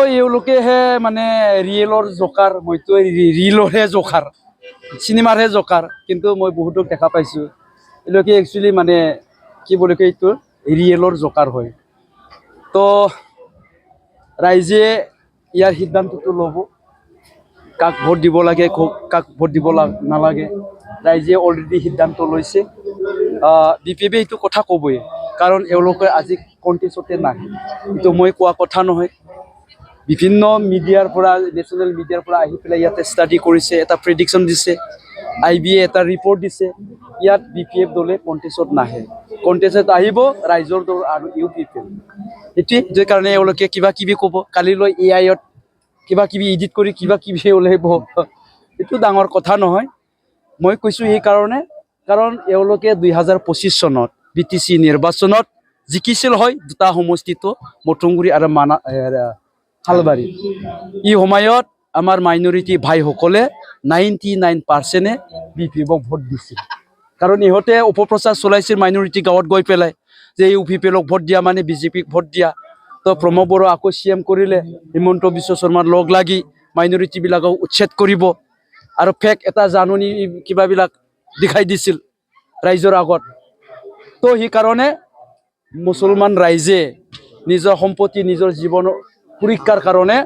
এওঁলোকেহে মানে ৰিয়েলৰ জোকাৰ মইতো ৰিলৰহে জোকাৰ চিনেমাৰহে জোকাৰ কিন্তু মই বহুতক দেখা পাইছোঁ এওঁলোকে একচুৱেলি মানে কি বুলি কয় এইটো ৰিয়েলৰ জোকাৰ হয় তো ৰাইজে ইয়াৰ সিদ্ধান্তটো ল'ব কাক ভোট দিব লাগে কাক ভোট দিব নালাগে ৰাইজে অলৰেডি সিদ্ধান্ত লৈছে বিপিএফে এইটো কথা ক'বই কাৰণ এওঁলোকে আজি কণ্টেষ্টতে নাই এইটো মই কোৱা কথা নহয় বিভিন্ন মিডিয়াৰ পৰা নেশ্যনেল মিডিয়াৰ পৰা আহি পেলাই ইয়াতে ষ্টাডি কৰিছে এটা প্ৰেডিকশ্যন দিছে IBA এটা ৰিপৰ্ট দিছে ইয়াত বিপিএফ দলে কণ্টেষ্টত নাহে কণ্টেষ্টত আহিব ৰাইজৰ দল আৰু UPP এইটোৱে কাৰণে এওঁলোকে কিবা কিবি ক'ব কালিলৈ AI-ত কিবা কিবি এডিট কৰি কিবা কিবি ওলাব এইটো ডাঙৰ কথা নহয় মই কৈছোঁ এই কাৰণে কাৰণ এওঁলোকে 2025 চনত BTC নিৰ্বাচনত জিকিছিল হয় দুটা সমষ্টিটো মঠুংগুৰি আৰু হালবাৰী এই সময়ত আমাৰ মাইনৰিটি ভাইসকলে 99% বিপিএফক ভোট দিছিল কাৰণ ইহঁতে অপপ্ৰচাৰ চলাইছিল মাইনৰিটি গাঁৱত গৈ পেলাই যে UPPক ভোট দিয়া মানে BJPক ভোট দিয়া তো প্ৰমোদ বড়ো আকৌ CM কৰিলে হিমন্ত বিশ্ব শৰ্মাৰ লগ লাগি মাইনৰিটিবিলাকক উচ্ছেদ কৰিব আৰু ফেক এটা জাননী কিবাবিলাক দেখাই দিছিল ৰাইজৰ আগত তো সেইকাৰণে মুছলমান ৰাইজে নিজৰ সম্পত্তি নিজৰ জীৱনৰ সুৰক্ষাৰ কাৰণে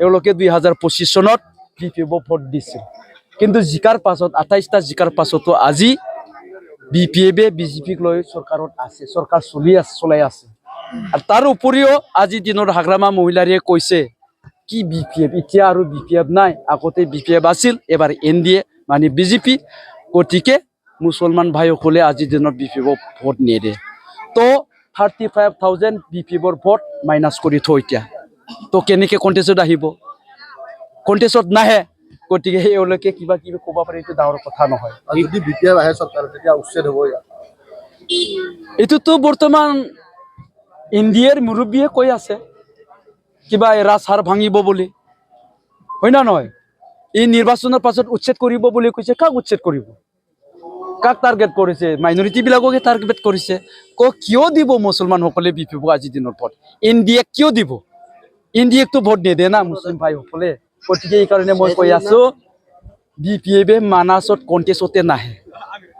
এওঁলোকে 2025 চনত বিপিএফক ভোট দিছিল কিন্তু জিকাৰ পাছত 28টা জিকাৰ পাছতো আজি বিপিএফে BJPক লৈ চৰকাৰত আছে চৰকাৰ চলাই আছে আৰু তাৰ উপৰিও আজি দিনৰ হাগ্ৰামা মহিলাৰে কৈছে কি বিপিএফ এতিয়া আৰু বিপিএফ নাই আগতে বিপিএফ আছিল এবাৰ NDA মানে BJP গতিকে মুছলমান ভাইসকলে আজি দিনত বিপিএফক ভোট নিদিয়ে তো 35,000 বিপিএফৰ ভোট মাইনাছ কৰি থৈ এতিয়া তো কেনেকৈ কণ্টেষ্টত আহিব কণ্টেষ্টত নাহে গতিকে এওঁলোকে কিবা কিবি ক'ব পাৰে এইটো ডাঙৰ কথা নহয় যদি বিপিএফ আহে চৰকাৰ তেতিয়া উচ্ছেদ হ'ব এইটোতো বৰ্তমান ইণ্ডিয়াৰ মুৰব্বীয়ে কৈ আছে কিবা ৰাজহাৰ ভাঙিব বুলি হয় না নহয় এই নিৰ্বাচনৰ পাছত উচ্ছেদ কৰিব বুলি কৈছে কাক উচ্ছেদ কৰিব কাক টাৰ্গেট কৰিছে মাইনৰিটিবিলাককে টাৰ্গেট কৰিছে কিয় দিব মুছলমানসকলে বিপিএফক আজিৰ দিনৰ ভোট ইণ্ডিয়াক কিয় দিব ইণ্ডিয়াকতো ভোট নিদিয়ে না মুছলিম ভাইসকলে গতিকে এইকাৰণে মই কৈ আছোঁ বিপিএফে মানাছত কণ্টেষ্টতে নাহে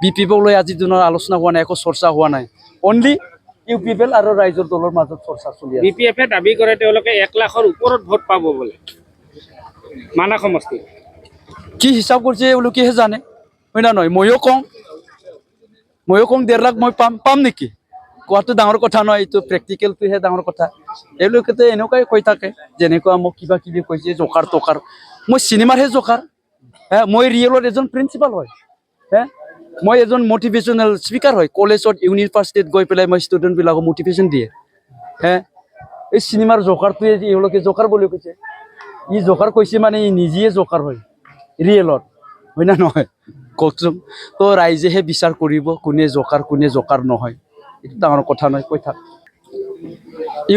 বিপিএফক লৈ আজিৰ দিনৰ আলোচনা হোৱা নাই একো চৰ্চা হোৱা নাই অনলি UPP আৰু ৰাইজৰ দলৰ মাজত চৰ্চা চলি আছে বিপিএফে দাবী কৰে তেওঁলোকে 1 লাখৰ ওপৰত ভোট পাব বোলে মানা সমষ্টি কি হিচাপ কৰিছে এওঁলোকেহে জানে হয় না নহয় ময়ো কওঁ 1.5 লাখ মই পাম নেকি কোৱাটো ডাঙৰ কথা নহয় এইটো প্ৰেক্টিকেলটোহে ডাঙৰ কথা এওঁলোকেতো এনেকুৱাই কৈ থাকে যেনেকুৱা মোক কিবা কিবি কৈছে জোকাৰ টকাৰ মই চিনেমাৰহে জোকাৰ মই ৰিয়েলৰ এজন প্ৰিন্সিপাল হয় মই এজন মটিভেশ্যনেল স্পিকাৰ হয় কলেজত ইউনিভাৰ্চিটিত গৈ পেলাই মই ষ্টুডেণ্টবিলাকক মটিভেশ্যন দিয়ে এই চিনেমাৰ জোকাৰটোৱে এওঁলোকে জোকাৰ বুলি কৈছে ই জোকাৰ কৈছে মানে ই নিজেই জোকাৰ হয় ৰিয়েলত হয় না নহয় কওকচোন তো ৰাইজেহে বিচাৰ কৰিব কোনে জোকাৰ নহয় এইটো ডাঙৰ কথা নহয় কৈ থাক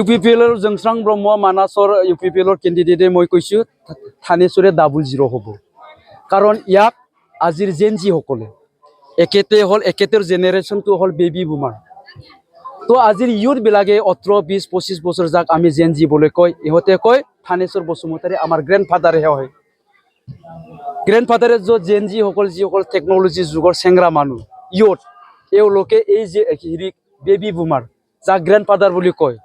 UPPৰ জংস্ৰাং ব্ৰহ্ম মানাছৰ UPPৰ কেণ্ডিডেটে মই কৈছোঁ থানেশ্বৰে 00 হ'ব কাৰণ ইয়াক আজিৰ জেনজিসকলে একেতেৰ জেনেৰেশ্যনটো হ'ল বেবী বুমাৰ তো আজিৰ ইউথবিলাকে 18, 20, 25 বছৰ যাক আমি জেনজি বুলি কয় ইহঁতে কয় থানেশ্বৰ বসুমতাৰী আমাৰ গ্ৰেণ্ডফাদাৰহে হয় গ্ৰেণ্ডফাদাৰে য'ত জেনজিসকল যিসকল টেকন'লজি যুগৰ চেংৰা মানুহ ইউথ এওঁলোকে এই যে হেৰি বেবী বুমাৰ যাক গ্ৰেণ্ডফাদাৰ বুলি কয়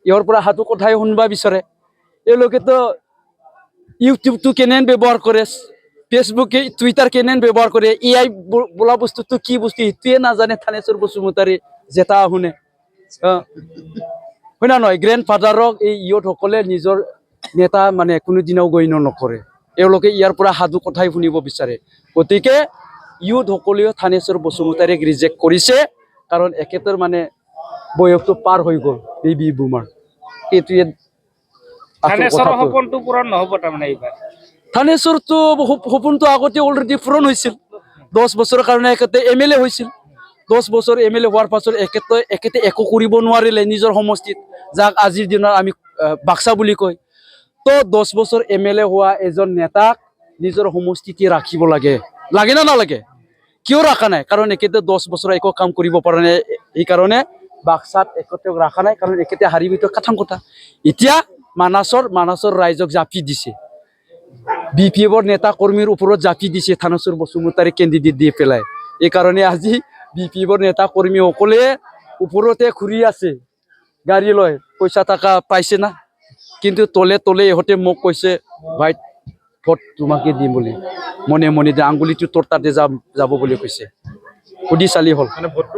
ইহঁৰ পৰা হাতো কথাই শুনিব বিচাৰে এওঁলোকেতো ইউটিউবটো কেনে ব্যৱহাৰ কৰে ফেচবুকে টুইটাৰ কেনে ব্যৱহাৰ কৰে AI বোলা বস্তুটো কি বস্তু সেইটোৱে নাজানে থানেশ্বৰ বসুমতাৰী জেঠা শুনে হয় না নহয় গ্ৰেণ্ডফাদাৰক এই ইউথসকলে নিজৰ নেতা মানে কোনোদিনাও গণ্য নকৰে এওঁলোকে ইয়াৰ পৰা সাধু কথাই শুনিব বিচাৰে গতিকে ইউথসকলেও থানেশ্বৰ বসুমতাৰীক ৰিজেক্ট কৰিছে কাৰণ একেতৰ মানে বয়সটো পাৰ হৈ গ'ল বেবী বুমাৰ এইটোৱে থানেশ্বৰৰ সপোনটো পূৰণ নহ'ব তাৰমানে এইবাৰ থানেশ্বৰটো সপোনটো আগতে অলৰেডি পূৰণ হৈছিল 10 বছৰৰ কাৰণে একেতে MLA হৈছিল 10 বছৰ MLA হোৱাৰ পাছত একেতে একো কৰিব নোৱাৰিলে নিজৰ সমষ্টিত যাক আজিৰ দিনত আমি বাক্সা বুলি কয় তো 10 বছৰ MLA হোৱা এজন নেতাক নিজৰ সমষ্টিতে ৰাখিব লাগে না নালাগে কিয় ৰাখা নাই কাৰণ একেতে 10 বছৰ একো কাম কৰিব পৰা নাই এই কাৰণে বাক্সাত একতে ৰাখা নাই কাৰণ একেতে হাৰিবিটো কাঠাং কথা এতিয়া মানাসৰ ৰাইজক জাপি দিছে বি পি এফৰ নেতা কৰ্মীৰ ওপৰত জাপি দিছে থানেশ্বৰ বসুমতাৰী কেণ্ডিডেট দি পেলাই এইকাৰণে আজি বি পি এফৰ নেতা কৰ্মীসকলে ওপৰতে ঘূৰি আছে গাড়ী লৈ পইচা টকা পাইছে না কিন্তু তলে তলে ইহঁতে মোক কৈছে ভাই ভোট তোমাকে দিম বুলি মনে মনে যে আঙুলিটো তোৰ তাতে যাব বুলি কৈছে সুধি চালি হ'ল মানে ভোটটো